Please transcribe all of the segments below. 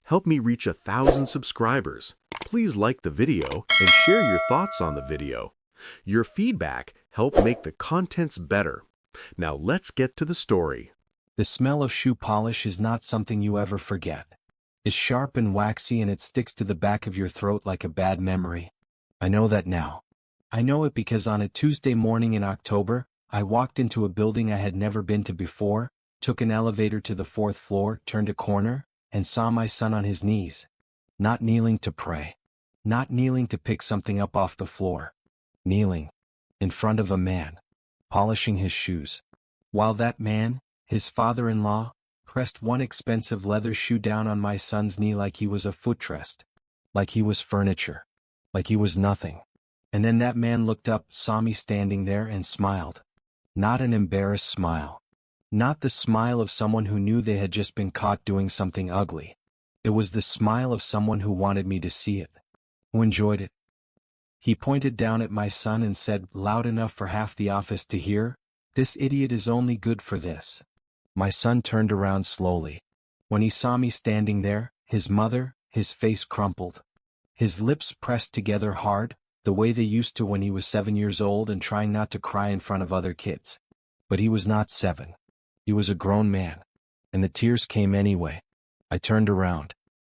help me reach 1,000 subscribers. Please like the video and share your thoughts on the video. Your feedback helps make the contents better. Now let's get to the story. The smell of shoe polish is not something you ever forget. It's sharp and waxy and it sticks to the back of your throat like a bad memory. I know that now. I know it because on a Tuesday morning in October, I walked into a building I had never been to before, took an elevator to the 4th floor, turned a corner, and saw my son on his knees. Not kneeling to pray. Not kneeling to pick something up off the floor. Kneeling. In front of a man. Polishing his shoes. While that man, his father-in-law, pressed one expensive leather shoe down on my son's knee like he was a footrest. Like he was furniture. Like he was nothing. And then that man looked up, saw me standing there and smiled. Not an embarrassed smile. Not the smile of someone who knew they had just been caught doing something ugly. It was the smile of someone who wanted me to see it. Who enjoyed it. He pointed down at my son and said, loud enough for half the office to hear, "This idiot is only good for this." My son turned around slowly. When he saw me standing there, his face crumpled. His lips pressed together hard, the way they used to when he was 7 years old and trying not to cry in front of other kids. But he was not 7. He was a grown man. And the tears came anyway. I turned around.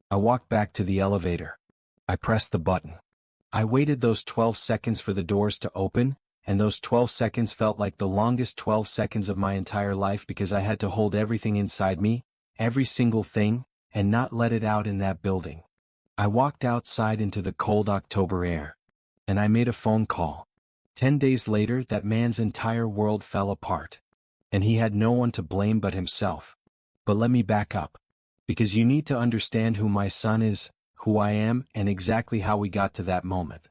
I walked back to the elevator. I pressed the button. I waited those 12 seconds for the doors to open, and those 12 seconds felt like the longest 12 seconds of my entire life because I had to hold everything inside me, every single thing, and not let it out in that building. I walked outside into the cold October air. And I made a phone call. 10 days later, that man's entire world fell apart. And he had no one to blame but himself. But let me back up. Because you need to understand who my son is, who I am, and exactly how we got to that moment.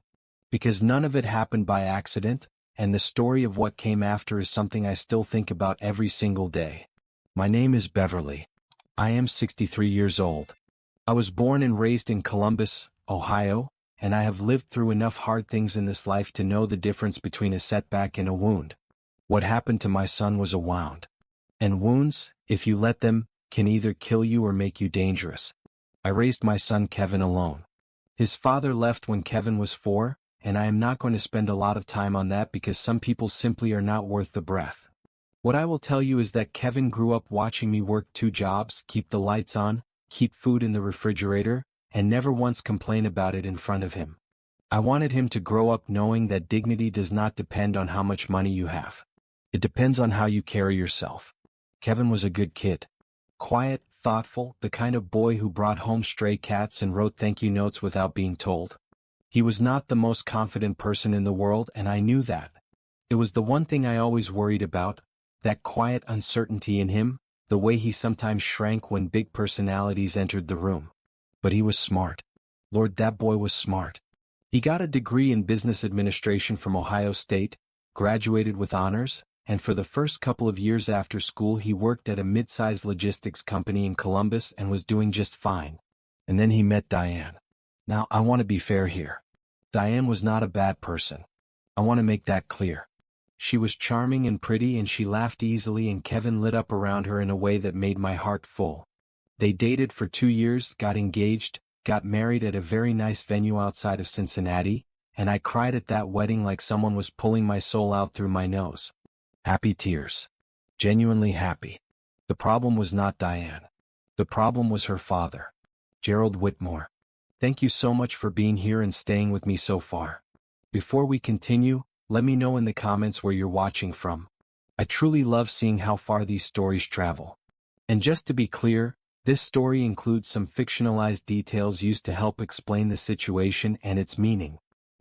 Because none of it happened by accident, and the story of what came after is something I still think about every single day. My name is Beverly. I am 63 years old. I was born and raised in Columbus, Ohio, and I have lived through enough hard things in this life to know the difference between a setback and a wound. What happened to my son was a wound. And wounds, if you let them, can either kill you or make you dangerous. I raised my son Kevin alone. His father left when Kevin was 4, and I am not going to spend a lot of time on that because some people simply are not worth the breath. What I will tell you is that Kevin grew up watching me work 2 jobs, keep the lights on, keep food in the refrigerator, and never once complain about it in front of him. I wanted him to grow up knowing that dignity does not depend on how much money you have. It depends on how you carry yourself. Kevin was a good kid. Quiet, thoughtful, the kind of boy who brought home stray cats and wrote thank you notes without being told. He was not the most confident person in the world, and I knew that. It was the one thing I always worried about, that quiet uncertainty in him, the way he sometimes shrank when big personalities entered the room. But he was smart. Lord, that boy was smart. He got a degree in business administration from Ohio State, graduated with honors, and for the first couple of years after school he worked at a mid-sized logistics company in Columbus and was doing just fine. And then he met Diane. Now, I want to be fair here. Diane was not a bad person. I want to make that clear. She was charming and pretty and she laughed easily and Kevin lit up around her in a way that made my heart full. They dated for 2 years, got engaged, got married at a very nice venue outside of Cincinnati, and I cried at that wedding like someone was pulling my soul out through my nose. Happy tears. Genuinely happy. The problem was not Diane. The problem was her father. Gerald Whitmore. Thank you so much for being here and staying with me so far. Before we continue, let me know in the comments where you're watching from. I truly love seeing how far these stories travel. And just to be clear, this story includes some fictionalized details used to help explain the situation and its meaning.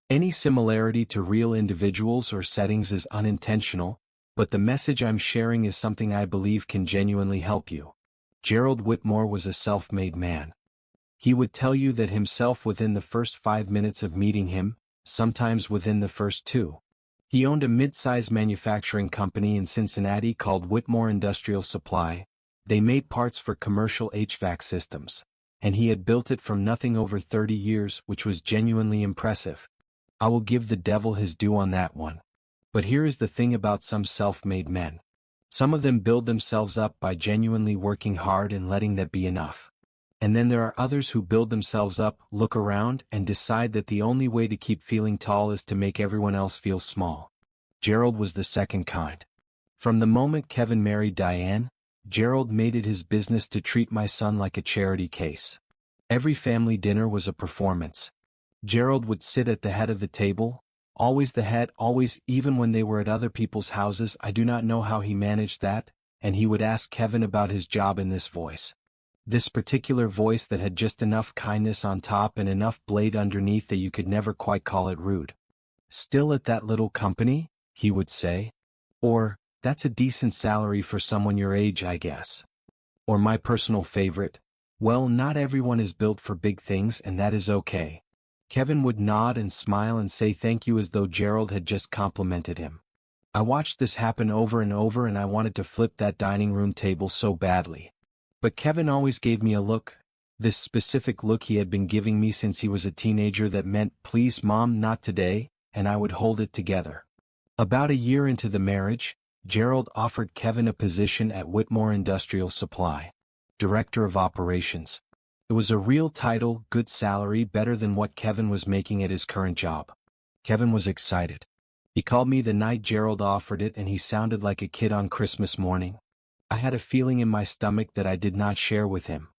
Any similarity to real individuals or settings is unintentional, but the message I'm sharing is something I believe can genuinely help you. Gerald Whitmore was a self-made man. He would tell you that himself within the first 5 minutes of meeting him, sometimes within the first 2. He owned a mid-sized manufacturing company in Cincinnati called Whitmore Industrial Supply. They made parts for commercial HVAC systems, and he had built it from nothing over 30 years, which was genuinely impressive. I will give the devil his due on that one. But here is the thing about some self-made men. Some of them build themselves up by genuinely working hard and letting that be enough. And then there are others who build themselves up, look around, and decide that the only way to keep feeling tall is to make everyone else feel small. Gerald was the second kind. From the moment Kevin married Diane, Gerald made it his business to treat my son like a charity case. Every family dinner was a performance. Gerald would sit at the head of the table, always the head, always, even when they were at other people's houses. I do not know how he managed that, and he would ask Kevin about his job in this voice. This particular voice that had just enough kindness on top and enough blade underneath that you could never quite call it rude. "Still at that little company?" he would say. Or, "That's a decent salary for someone your age, I guess." Or my personal favorite, "Well, not everyone is built for big things, and that is okay." Kevin would nod and smile and say thank you as though Gerald had just complimented him. I watched this happen over and over, and I wanted to flip that dining room table so badly. But Kevin always gave me a look, this specific look he had been giving me since he was a teenager that meant, "Please Mom, not today," and I would hold it together. About a year into the marriage, Gerald offered Kevin a position at Whitmore Industrial Supply, Director of Operations. It was a real title, good salary, better than what Kevin was making at his current job. Kevin was excited. He called me the night Gerald offered it, and he sounded like a kid on Christmas morning. I had a feeling in my stomach that I did not share with him.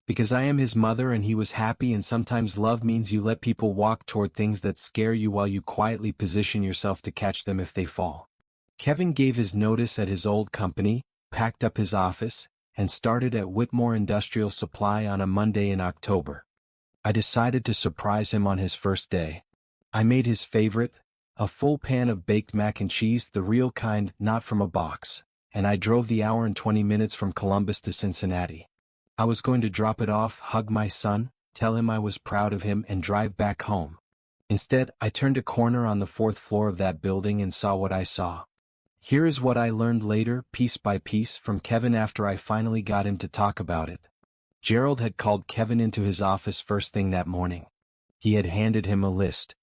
Because I am his mother, and he was happy, and sometimes love means you let people walk toward things that scare you while you quietly position yourself to catch them if they fall. Kevin gave his notice at his old company, packed up his office, and started at Whitmore Industrial Supply on a Monday in October. I decided to surprise him on his first day. I made his favorite, a full pan of baked mac and cheese, the real kind, not from a box, and I drove the hour and 20 minutes from Columbus to Cincinnati. I was going to drop it off, hug my son, tell him I was proud of him, and drive back home. Instead, I turned a corner on the 4th floor of that building and saw what I saw. Here is what I learned later, piece by piece, from Kevin after I finally got him to talk about it. Gerald had called Kevin into his office first thing that morning. He had handed him a list.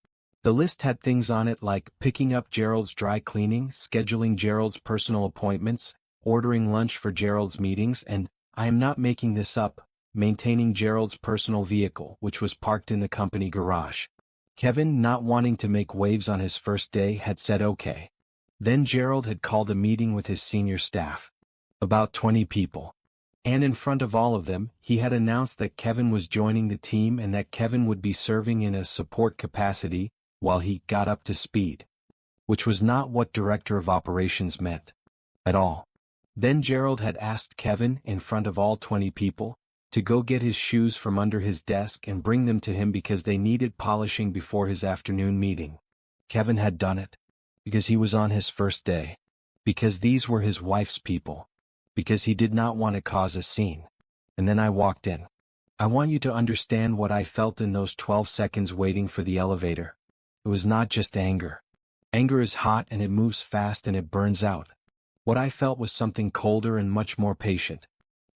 The list had things on it like picking up Gerald's dry cleaning, scheduling Gerald's personal appointments, ordering lunch for Gerald's meetings, and, I am not making this up, maintaining Gerald's personal vehicle, which was parked in the company garage. Kevin, not wanting to make waves on his first day, had said okay. Then Gerald had called a meeting with his senior staff. About 20 people. And in front of all of them, he had announced that Kevin was joining the team and that Kevin would be serving in a support capacity while he got up to speed. Which was not what Director of Operations meant. At all. Then Gerald had asked Kevin, in front of all 20 people, to go get his shoes from under his desk and bring them to him because they needed polishing before his afternoon meeting. Kevin had done it. Because he was on his first day. Because these were his wife's people. Because he did not want to cause a scene. And then I walked in. I want you to understand what I felt in those 12 seconds waiting for the elevator. It was not just anger. Anger is hot and it moves fast and it burns out. What I felt was something colder and much more patient.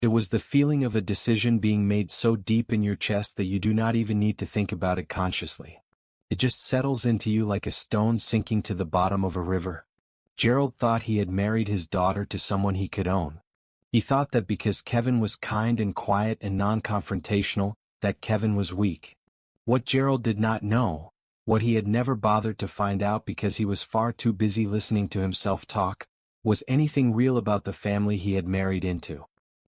It was the feeling of a decision being made so deep in your chest that you do not even need to think about it consciously. It just settles into you like a stone sinking to the bottom of a river. Gerald thought he had married his daughter to someone he could own. He thought that because Kevin was kind and quiet and non-confrontational, that Kevin was weak. What Gerald did not know, what he had never bothered to find out because he was far too busy listening to himself talk, was anything real about the family he had married into.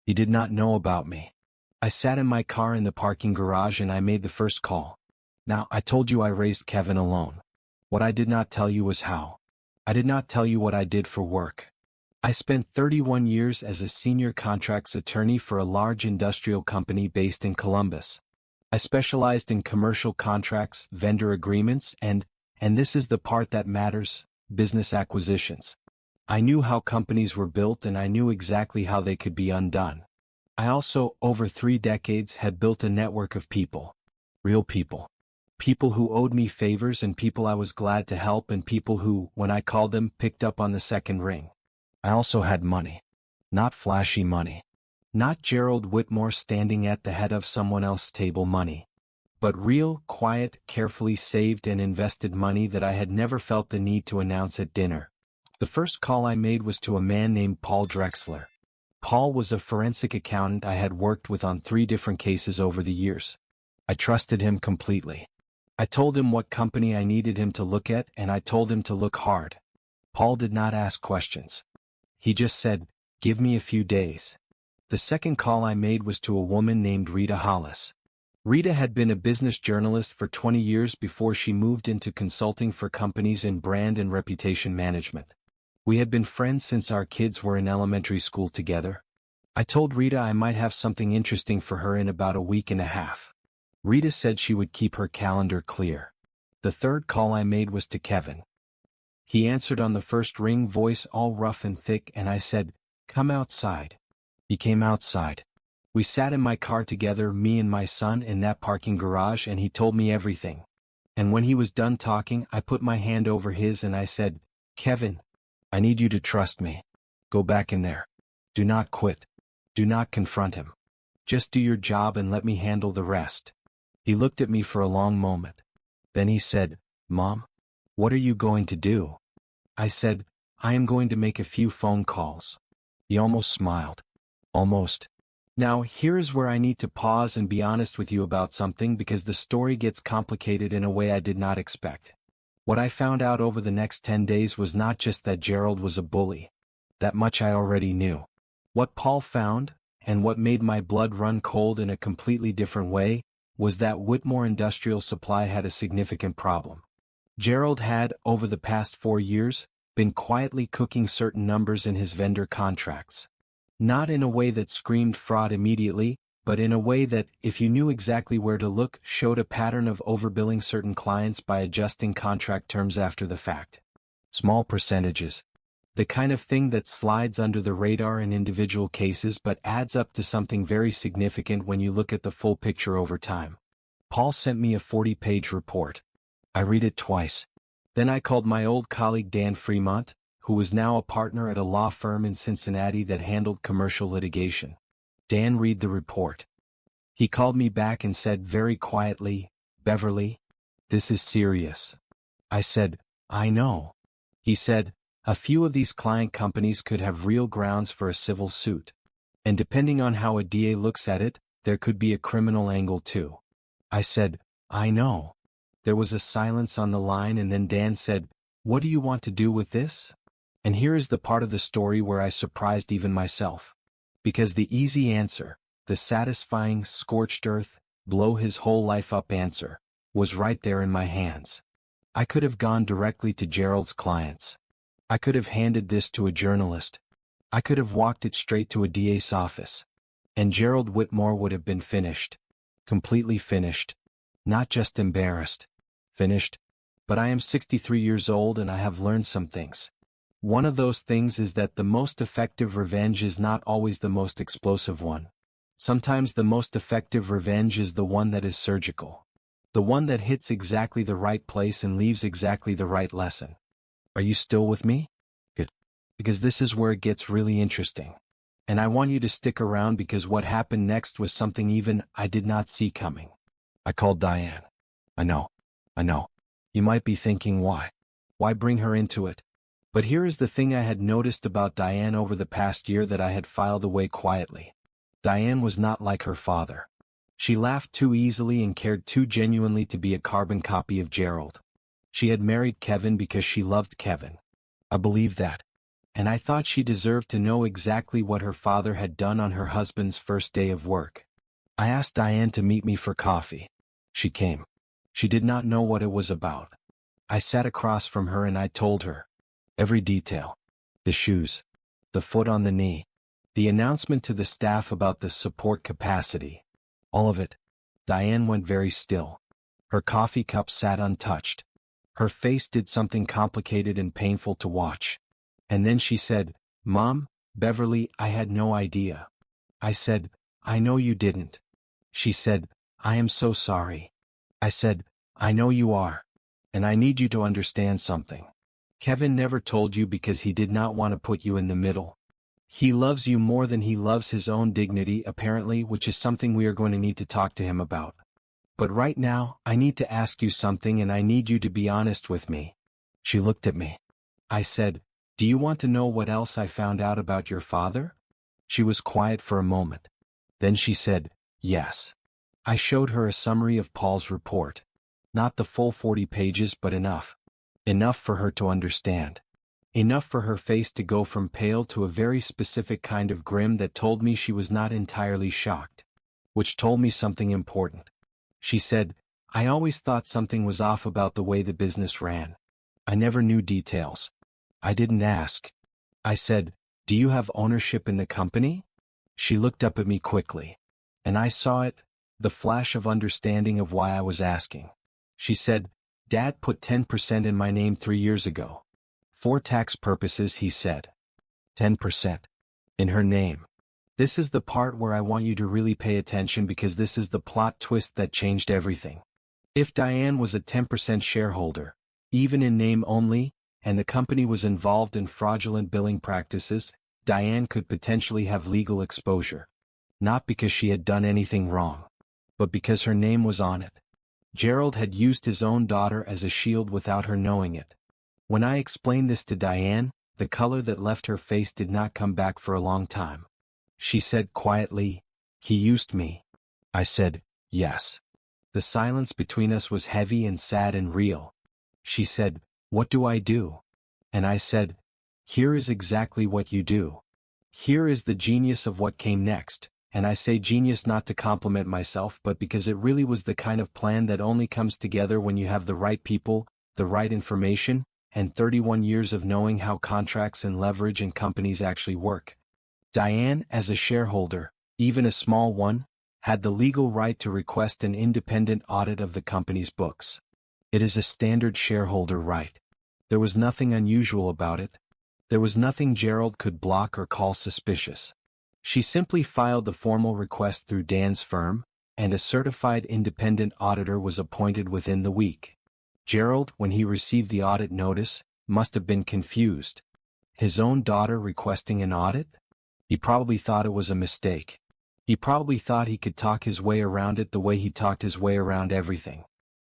He did not know about me. I sat in my car in the parking garage and I made the first call. Now, I told you I raised Kevin alone. What I did not tell you was how. I did not tell you what I did for work. I spent 31 years as a senior contracts attorney for a large industrial company based in Columbus. I specialized in commercial contracts, vendor agreements, and this is the part that matters, business acquisitions. I knew how companies were built and I knew exactly how they could be undone. I also, over 3 decades, had built a network of people. Real people. People who owed me favors and people I was glad to help and people who, when I called them, picked up on the second ring. I also had money. Not flashy money. Not Gerald Whitmore standing at the head of someone else's table money. But real, quiet, carefully saved and invested money that I had never felt the need to announce at dinner. The first call I made was to a man named Paul Drexler. Paul was a forensic accountant I had worked with on 3 different cases over the years. I trusted him completely. I told him what company I needed him to look at, and I told him to look hard. Paul did not ask questions. He just said, "Give me a few days." The second call I made was to a woman named Rita Hollis. Rita had been a business journalist for 20 years before she moved into consulting for companies in brand and reputation management. We had been friends since our kids were in elementary school together. I told Rita I might have something interesting for her in about a week and a half. Rita said she would keep her calendar clear. The third call I made was to Kevin. He answered on the first ring, voice all rough and thick, and I said, "Come outside." He came outside. We sat in my car together, me and my son, in that parking garage, and he told me everything. And when he was done talking, I put my hand over his and I said, "Kevin, I need you to trust me. Go back in there. Do not quit. Do not confront him. Just do your job and let me handle the rest." He looked at me for a long moment. Then he said, "Mom, what are you going to do?" I said, "I am going to make a few phone calls." He almost smiled. Almost. Now, here's where I need to pause and be honest with you about something, because the story gets complicated in a way I did not expect. What I found out over the next 10 days was not just that Gerald was a bully. That much I already knew. What Paul found, and what made my blood run cold in a completely different way, was that Whitmore Industrial Supply had a significant problem. Gerald had, over the past 4 years, been quietly cooking certain numbers in his vendor contracts. Not in a way that screamed fraud immediately, but in a way that, if you knew exactly where to look, showed a pattern of overbilling certain clients by adjusting contract terms after the fact. Small percentages. The kind of thing that slides under the radar in individual cases but adds up to something very significant when you look at the full picture over time. Paul sent me a 40-page report. I read it twice. Then I called my old colleague Dan Fremont, who was now a partner at a law firm in Cincinnati that handled commercial litigation. Dan read the report. He called me back and said very quietly, "Beverly, this is serious." I said, "I know." He said, "A few of these client companies could have real grounds for a civil suit. And depending on how a DA looks at it, there could be a criminal angle too." I said, "I know." There was a silence on the line, and then Dan said, "What do you want to do with this?" And here is the part of the story where I surprised even myself. Because the easy answer, the satisfying, scorched earth, blow his whole life up answer, was right there in my hands. I could have gone directly to Gerald's clients. I could have handed this to a journalist. I could have walked it straight to a DA's office. And Gerald Whitmore would have been finished. Completely finished. Not just embarrassed. Finished. But I am 63 years old and I have learned some things. One of those things is that the most effective revenge is not always the most explosive one. Sometimes the most effective revenge is the one that is surgical. The one that hits exactly the right place and leaves exactly the right lesson. Are you still with me? Good. Because this is where it gets really interesting. And I want you to stick around because what happened next was something even I did not see coming. I called Diane. I know. You might be thinking why? Why bring her into it? But here is the thing I had noticed about Diane over the past year that I had filed away quietly. Diane was not like her father. She laughed too easily and cared too genuinely to be a carbon copy of Gerald. She had married Kevin because she loved Kevin. I believed that. And I thought she deserved to know exactly what her father had done on her husband's first day of work. I asked Diane to meet me for coffee. She came. She did not know what it was about. I sat across from her and I told her. Every detail. The shoes. The foot on the knee. The announcement to the staff about the support capacity. All of it. Diane went very still. Her coffee cup sat untouched. Her face did something complicated and painful to watch. And then she said, "Mom, Beverly, I had no idea." I said, "I know you didn't." She said, "I am so sorry." I said, "I know you are. And I need you to understand something. Kevin never told you because he did not want to put you in the middle. He loves you more than he loves his own dignity, apparently, which is something we are going to need to talk to him about. But right now, I need to ask you something and I need you to be honest with me." She looked at me. I said, "Do you want to know what else I found out about your father?" She was quiet for a moment. Then she said, "Yes." I showed her a summary of Paul's report. Not the full 40 pages, but enough. Enough for her to understand. Enough for her face to go from pale to a very specific kind of grim that told me she was not entirely shocked. Which told me something important. She said, "I always thought something was off about the way the business ran. I never knew details. I didn't ask." I said, "Do you have ownership in the company?" She looked up at me quickly. And I saw it, the flash of understanding of why I was asking. She said, "Dad put 10% in my name 3 years ago. For tax purposes," he said. 10%. In her name. This is the part where I want you to really pay attention because this is the plot twist that changed everything. If Diane was a 10% shareholder, even in name only, and the company was involved in fraudulent billing practices, Diane could potentially have legal exposure. Not because she had done anything wrong, but because her name was on it. Gerald had used his own daughter as a shield without her knowing it. When I explained this to Diane, the color that left her face did not come back for a long time. She said quietly, "He used me." I said, "Yes." The silence between us was heavy and sad and real. She said, "What do I do?" And I said, "Here is exactly what you do. Here is the genius of what came next." And I say genius not to compliment myself but because it really was the kind of plan that only comes together when you have the right people, the right information, and 31 years of knowing how contracts and leverage in companies actually work. Diane, as a shareholder, even a small one, had the legal right to request an independent audit of the company's books. It is a standard shareholder right. There was nothing unusual about it. There was nothing Gerald could block or call suspicious. She simply filed the formal request through Dan's firm, and a certified independent auditor was appointed within the week. Gerald, when he received the audit notice, must have been confused. His own daughter requesting an audit? He probably thought it was a mistake. He probably thought he could talk his way around it the way he talked his way around everything.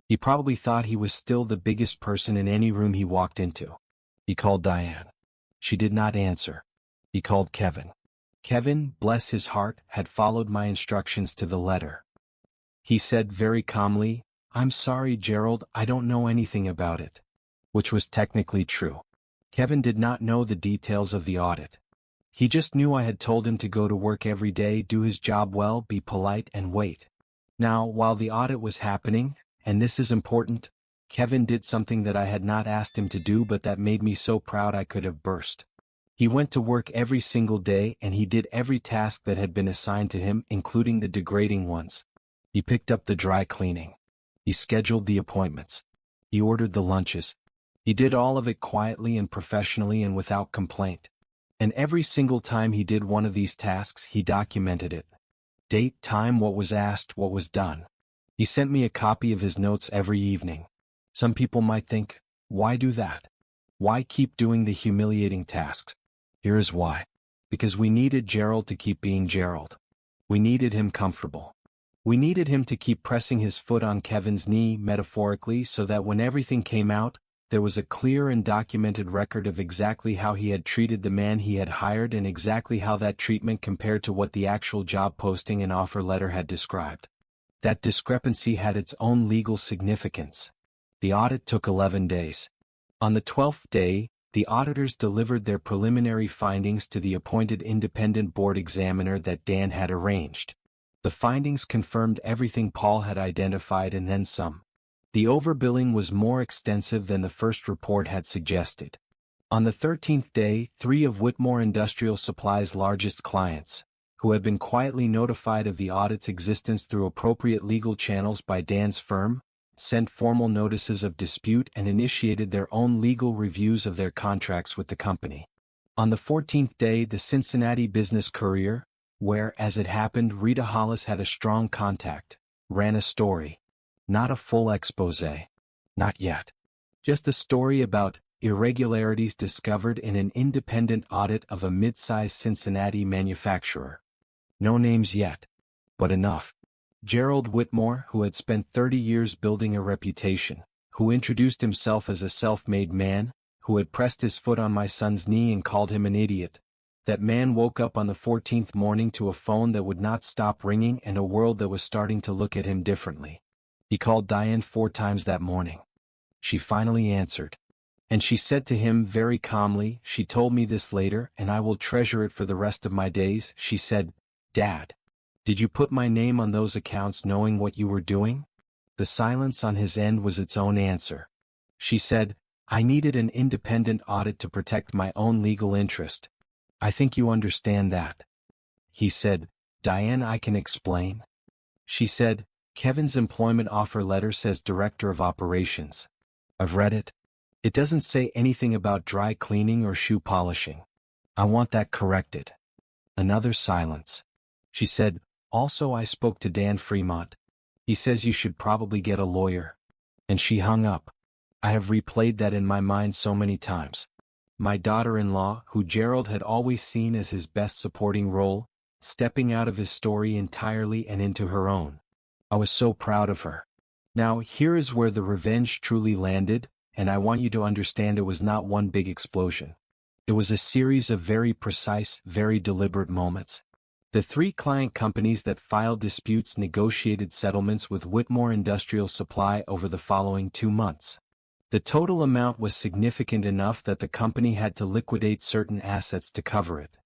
He probably thought he was still the biggest person in any room he walked into. He called Diane. She did not answer. He called Kevin. Kevin, bless his heart, had followed my instructions to the letter. He said very calmly, "I'm sorry, Gerald, I don't know anything about it." Which was technically true. Kevin did not know the details of the audit. He just knew I had told him to go to work every day, do his job well, be polite, and wait. Now, while the audit was happening, and this is important, Kevin did something that I had not asked him to do but that made me so proud I could have burst. He went to work every single day and he did every task that had been assigned to him, including the degrading ones. He picked up the dry cleaning. He scheduled the appointments. He ordered the lunches. He did all of it quietly and professionally and without complaint. And every single time he did one of these tasks, he documented it. Date, time, what was asked, what was done. He sent me a copy of his notes every evening. Some people might think, why do that? Why keep doing the humiliating tasks? Here is why. Because we needed Gerald to keep being Gerald. We needed him comfortable. We needed him to keep pressing his foot on Kevin's knee, metaphorically, so that when everything came out, there was a clear and documented record of exactly how he had treated the man he had hired and exactly how that treatment compared to what the actual job posting and offer letter had described. That discrepancy had its own legal significance. The audit took 11 days. On the 12th day, the auditors delivered their preliminary findings to the appointed independent board examiner that Dan had arranged. The findings confirmed everything Paul had identified and then some. The overbilling was more extensive than the first report had suggested. On the 13th day, 3 of Whitmore Industrial Supply's largest clients, who had been quietly notified of the audit's existence through appropriate legal channels by Dan's firm, sent formal notices of dispute and initiated their own legal reviews of their contracts with the company. On the 14th day, the Cincinnati Business Courier, where, as it happened, Rita Hollis had a strong contact, ran a story. Not a full exposé. Not yet. Just a story about irregularities discovered in an independent audit of a mid-sized Cincinnati manufacturer. No names yet. But enough. Gerald Whitmore, who had spent 30 years building a reputation, who introduced himself as a self-made man, who had pressed his foot on my son's knee and called him an idiot, That man woke up on the 14th morning to a phone that would not stop ringing and a world that was starting to look at him differently. He called Diane 4 times that morning. She finally answered. And she said to him very calmly, she told me this later and I will treasure it for the rest of my days. She said, "Dad, did you put my name on those accounts knowing what you were doing?" The silence on his end was its own answer. She said, "I needed an independent audit to protect my own legal interest. I think you understand that." He said, "Diane, I can explain." She said, "Kevin's employment offer letter says Director of Operations. I've read it. It doesn't say anything about dry cleaning or shoe polishing. I want that corrected." Another silence. She said, "Also I spoke to Dan Fremont. He says you should probably get a lawyer." And she hung up. I have replayed that in my mind so many times. My daughter-in-law, who Gerald had always seen as his best supporting role, stepping out of his story entirely and into her own. I was so proud of her. Now here is where the revenge truly landed, and I want you to understand it was not one big explosion. It was a series of very precise, very deliberate moments. The 3 client companies that filed disputes negotiated settlements with Whitmore Industrial Supply over the following 2 months. The total amount was significant enough that the company had to liquidate certain assets to cover it.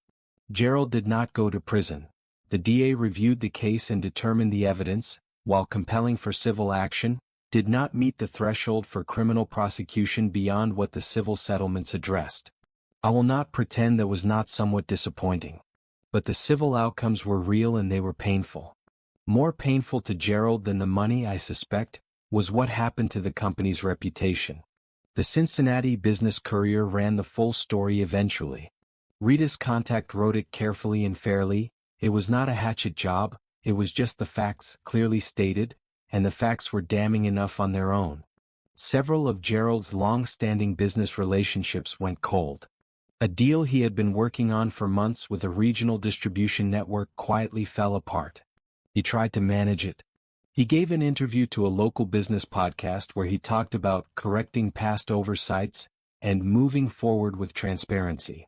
Gerald did not go to prison. The DA reviewed the case and determined the evidence, while compelling for civil action, did not meet the threshold for criminal prosecution beyond what the civil settlements addressed. I will not pretend that was not somewhat disappointing. But the civil outcomes were real and they were painful. More painful to Gerald than the money, I suspect, was what happened to the company's reputation. The Cincinnati Business Courier ran the full story eventually. Rita's contact wrote it carefully and fairly. It was not a hatchet job, it was just the facts clearly stated, and the facts were damning enough on their own. Several of Gerald's long-standing business relationships went cold. A deal he had been working on for months with a regional distribution network quietly fell apart. He tried to manage it. He gave an interview to a local business podcast where he talked about correcting past oversights and moving forward with transparency.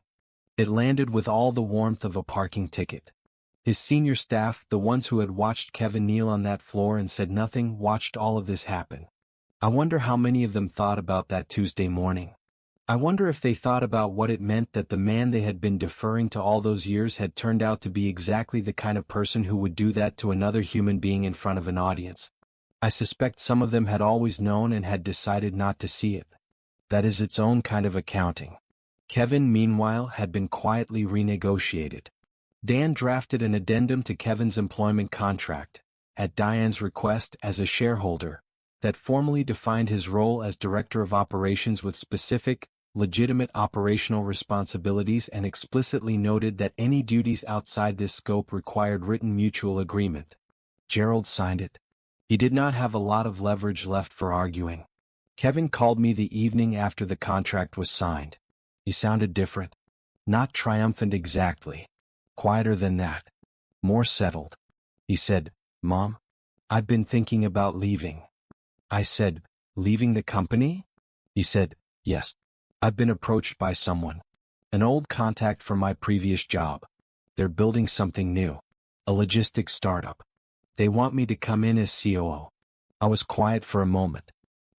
It landed with all the warmth of a parking ticket. His senior staff, the ones who had watched Kevin kneel on that floor and said nothing, watched all of this happen. I wonder how many of them thought about that Tuesday morning. I wonder if they thought about what it meant that the man they had been deferring to all those years had turned out to be exactly the kind of person who would do that to another human being in front of an audience. I suspect some of them had always known and had decided not to see it. That is its own kind of accounting. Kevin, meanwhile, had been quietly renegotiated. Dan drafted an addendum to Kevin's employment contract, at Diane's request as a shareholder, that formally defined his role as Director of Operations with specific, legitimate operational responsibilities and explicitly noted that any duties outside this scope required written mutual agreement. Gerald signed it. He did not have a lot of leverage left for arguing. Kevin called me the evening after the contract was signed. He sounded different. Not triumphant exactly. Quieter than that. More settled. He said, "Mom, I've been thinking about leaving." I said, "Leaving the company?" He said, "Yes. I've been approached by someone. An old contact from my previous job. They're building something new. A logistics startup. They want me to come in as COO." I was quiet for a moment.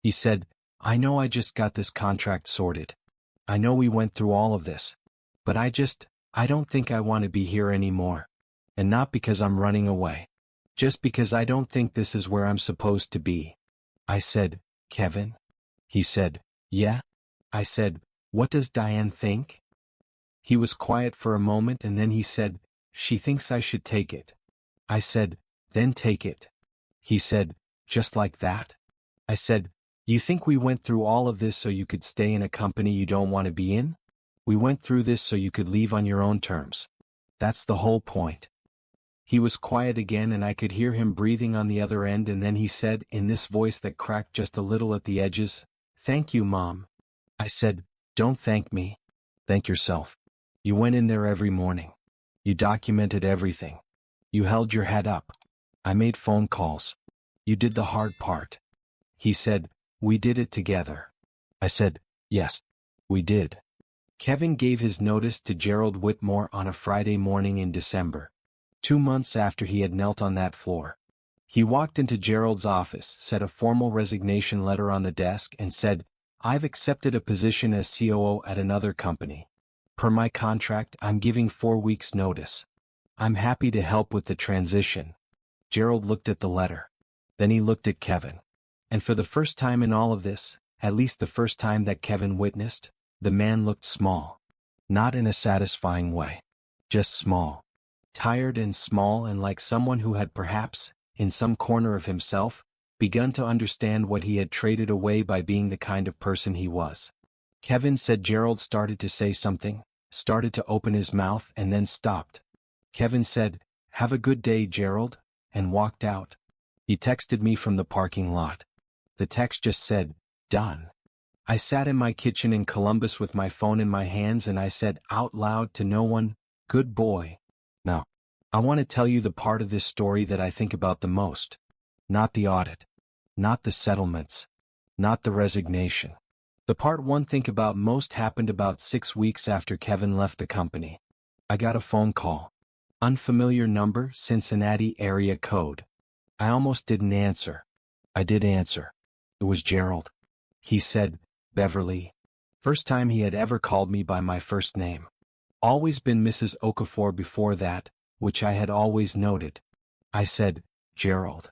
He said, "I know I just got this contract sorted. I know we went through all of this. But I don't think I want to be here anymore. And not because I'm running away. Just because I don't think this is where I'm supposed to be." I said, "Kevin?" He said, "Yeah?" I said, "What does Diane think?" He was quiet for a moment and then he said, "She thinks I should take it." I said, "Then take it." He said, "Just like that?" I said, "You think we went through all of this so you could stay in a company you don't want to be in? We went through this so you could leave on your own terms. That's the whole point." He was quiet again and I could hear him breathing on the other end and then he said, in this voice that cracked just a little at the edges, "Thank you, Mom." I said, "Don't thank me. Thank yourself. You went in there every morning. You documented everything. You held your head up. I made phone calls. You did the hard part." He said, "We did it together." I said, "Yes, we did." Kevin gave his notice to Gerald Whitmore on a Friday morning in December, 2 months after he had knelt on that floor. He walked into Gerald's office, set a formal resignation letter on the desk, and said, "I've accepted a position as COO at another company. Per my contract, I'm giving 4 weeks' notice. I'm happy to help with the transition." Gerald looked at the letter. Then he looked at Kevin. And for the first time in all of this, at least the first time that Kevin witnessed, the man looked small. Not in a satisfying way. Just small. Tired and small, and like someone who had perhaps, in some corner of himself, begun to understand what he had traded away by being the kind of person he was. Kevin said Gerald started to say something, started to open his mouth, and then stopped. Kevin said, "Have a good day, Gerald," and walked out. He texted me from the parking lot. The text just said, "Done." I sat in my kitchen in Columbus with my phone in my hands, and I said out loud to no one, "Good boy." Now, I want to tell you the part of this story that I think about the most. Not the audit. Not the settlements. Not the resignation. The part one think about most happened about 6 weeks after Kevin left the company. I got a phone call. Unfamiliar number, Cincinnati area code. I almost didn't answer. I did answer. It was Gerald. He said, "Beverly." First time he had ever called me by my first name. Always been Mrs. Okafor before that, which I had always noted. I said, "Gerald."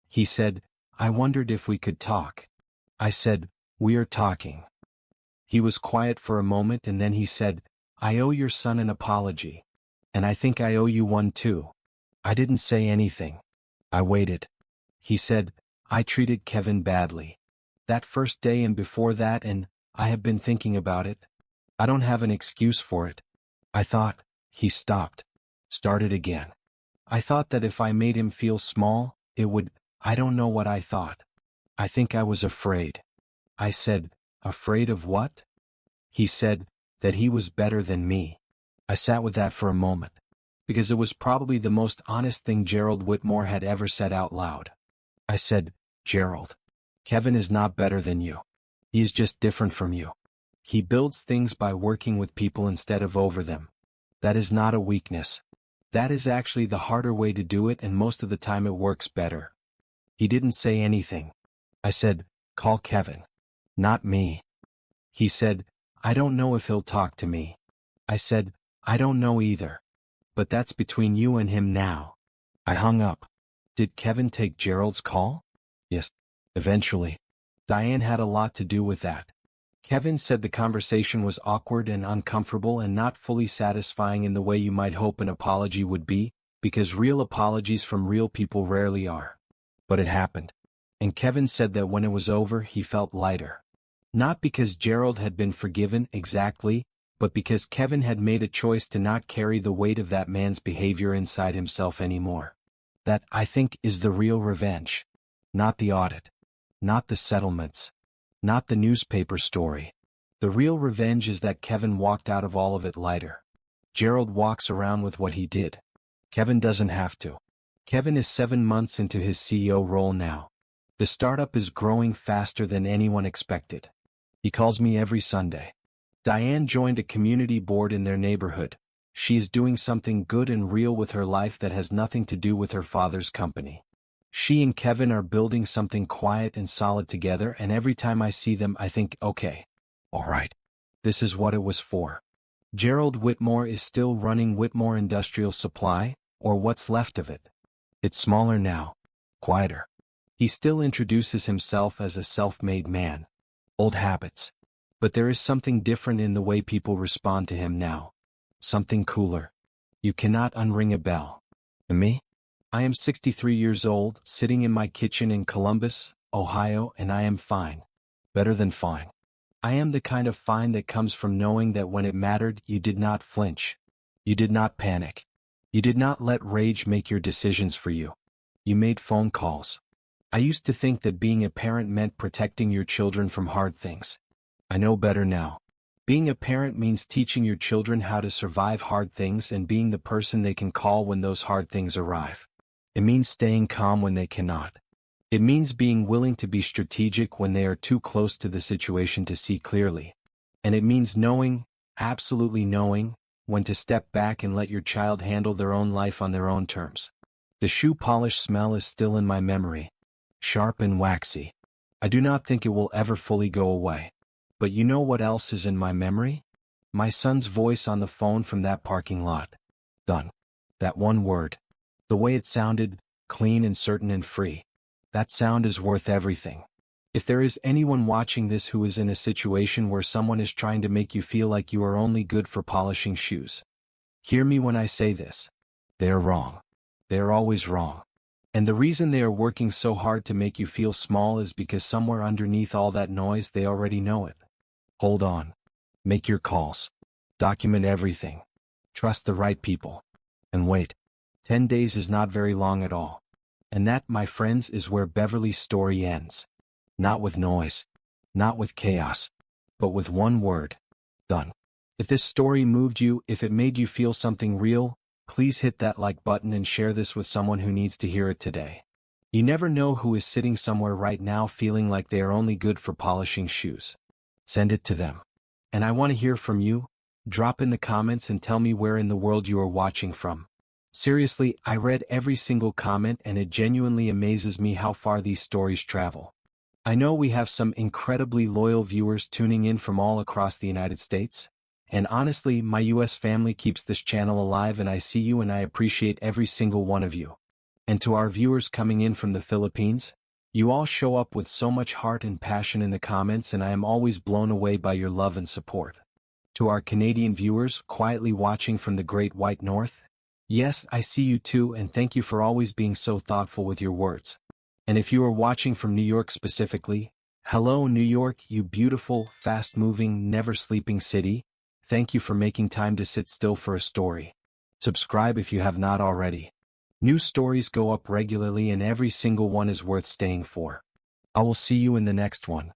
He said, "I wondered if we could talk." I said, "We're talking." He was quiet for a moment, and then he said, "I owe your son an apology. And I think I owe you one too." I didn't say anything. I waited. He said, "I treated Kevin badly. That first day and before that, and I have been thinking about it. I don't have an excuse for it. I thought," he stopped, started again. "I thought that if I made him feel small, it would, I don't know what I thought. I think I was afraid." I said, "Afraid of what?" He said, "That he was better than me." I sat with that for a moment, because it was probably the most honest thing Gerald Whitmore had ever said out loud. I said, "Gerald, Kevin is not better than you. He is just different from you. He builds things by working with people instead of over them. That is not a weakness. That is actually the harder way to do it, and most of the time it works better." He didn't say anything. I said, "Call Kevin." "Not me." He said, "I don't know if he'll talk to me." I said, "I don't know either. But that's between you and him now." I hung up. Did Kevin take Gerald's call? Yes. Eventually. Diane had a lot to do with that. Kevin said the conversation was awkward and uncomfortable and not fully satisfying in the way you might hope an apology would be, because real apologies from real people rarely are. But it happened. And Kevin said that when it was over, he felt lighter. Not because Gerald had been forgiven exactly, but because Kevin had made a choice to not carry the weight of that man's behavior inside himself anymore. That, I think, is the real revenge. Not the audit. Not the settlements. Not the newspaper story. The real revenge is that Kevin walked out of all of it lighter. Gerald walks around with what he did. Kevin doesn't have to. Kevin is 7 months into his CEO role now. The startup is growing faster than anyone expected. He calls me every Sunday. Diane joined a community board in their neighborhood. She is doing something good and real with her life that has nothing to do with her father's company. She and Kevin are building something quiet and solid together, and every time I see them I think, okay, all right, this is what it was for. Gerald Whitmore is still running Whitmore Industrial Supply, or what's left of it. It's smaller now, quieter. He still introduces himself as a self-made man. Old habits. But there is something different in the way people respond to him now. Something cooler. You cannot unring a bell. And me? I am 63 years old, sitting in my kitchen in Columbus, Ohio, and I am fine. Better than fine. I am the kind of fine that comes from knowing that when it mattered, you did not flinch. You did not panic. You did not let rage make your decisions for you. You made phone calls. I used to think that being a parent meant protecting your children from hard things. I know better now. Being a parent means teaching your children how to survive hard things and being the person they can call when those hard things arrive. It means staying calm when they cannot. It means being willing to be strategic when they are too close to the situation to see clearly. And it means knowing absolutely knowing when to step back and let your child handle their own life on their own terms. The shoe polish smell is still in my memory, sharp and waxy. I do not think it will ever fully go away. But you know what else is in my memory? My son's voice on the phone from that parking lot. Done. That one word. The way it sounded, clean and certain and free. That sound is worth everything. If there is anyone watching this who is in a situation where someone is trying to make you feel like you are only good for polishing shoes, hear me when I say this. They are wrong. They are always wrong. And the reason they are working so hard to make you feel small is because somewhere underneath all that noise they already know it. Hold on. Make your calls. Document everything. Trust the right people. And wait. 10 days is not very long at all. And that, my friends, is where Beverly's story ends. Not with noise. Not with chaos. But with one word. Done. If this story moved you, if it made you feel something real, please hit that like button and share this with someone who needs to hear it today. You never know who is sitting somewhere right now feeling like they are only good for polishing shoes. Send it to them. And I want to hear from you. Drop in the comments and tell me where in the world you are watching from. Seriously, I read every single comment and it genuinely amazes me how far these stories travel. I know we have some incredibly loyal viewers tuning in from all across the United States. And honestly, my US family keeps this channel alive and I see you and I appreciate every single one of you. And to our viewers coming in from the Philippines, you all show up with so much heart and passion in the comments and I am always blown away by your love and support. To our Canadian viewers quietly watching from the Great White North, yes, I see you too and thank you for always being so thoughtful with your words. And if you are watching from New York specifically, hello New York, you beautiful, fast-moving, never-sleeping city. Thank you for making time to sit still for a story. Subscribe if you have not already. New stories go up regularly and every single one is worth staying for. I will see you in the next one.